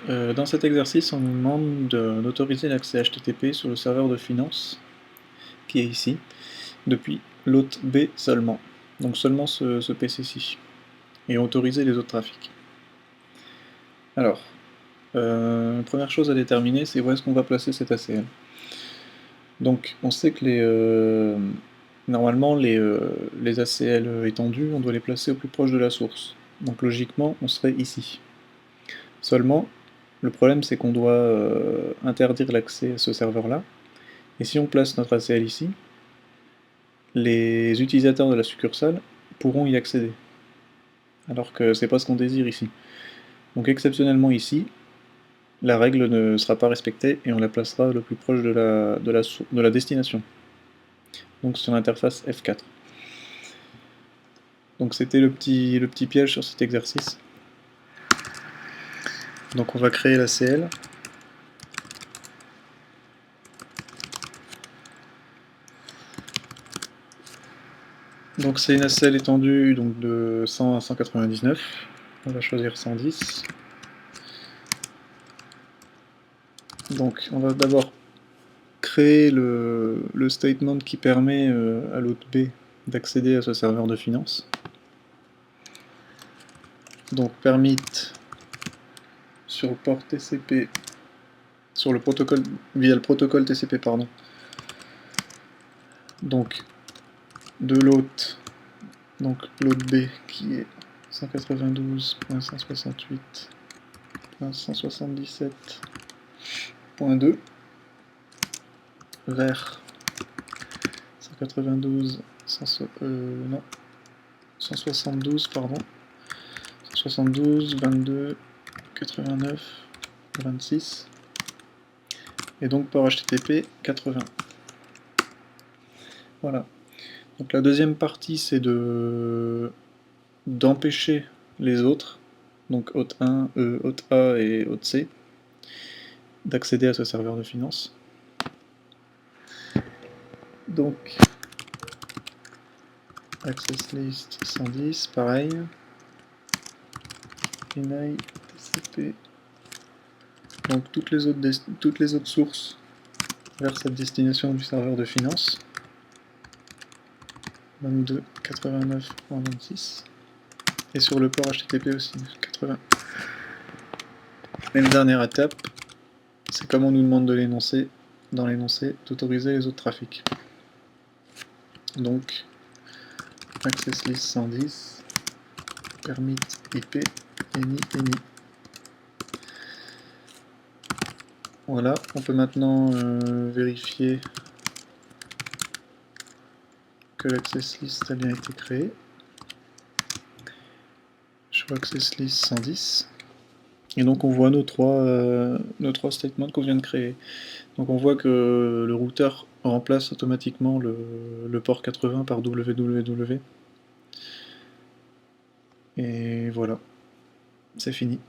Dans cet exercice, on nous demande d'autoriser l'accès HTTP sur le serveur de finance, qui est ici, depuis l'hôte B seulement. Donc seulement ce PC-ci. Et autoriser les autres trafics. Alors, première chose à déterminer, c'est où est-ce qu'on va placer cet ACL. Donc on sait que normalement les ACL étendus, on doit les placer au plus proche de la source. Donc logiquement, on serait ici. Seulement, le problème c'est qu'on doit interdire l'accès à ce serveur-là. Et si on place notre ACL ici, les utilisateurs de la succursale pourront y accéder. Alors que c'est pas ce qu'on désire ici. Donc exceptionnellement ici, la règle ne sera pas respectée et on la placera le plus proche de la destination. Donc sur l'interface F4. Donc c'était le petit piège sur cet exercice. Donc on va créer la CL. Donc c'est une ACL étendue donc de 100 à 199. On va choisir 110. Donc on va d'abord créer le statement qui permet à l'hôte B d'accéder à ce serveur de finance. Donc permit sur le port TCP, sur le protocole, via le protocole TCP, pardon. Donc de l'hôte, donc l'hôte B qui est 192.168.177.2 vers 192, 172, pardon, 172, 22, 89, 26, et donc port HTTP 80. Voilà. Donc la deuxième partie, c'est d'empêcher les autres, donc hôte 1, hôte A et hôte C, d'accéder à ce serveur de finance. Donc access list 110, pareil. Deny TCP. Donc toutes les autres sources vers cette destination du serveur de finance. 22.89.26. Et sur le port HTTP aussi, 80. Même dernière étape, c'est comme on nous demande de l'énoncer, dans l'énoncé, d'autoriser les autres trafics. Donc, access list 110, permit IP, any. Voilà, on peut maintenant vérifier que l'access list a bien été créé. Je vois access list 110. Et donc on voit nos trois statements qu'on vient de créer. Donc on voit que le routeur remplace automatiquement le port 80 par www. Et voilà, c'est fini.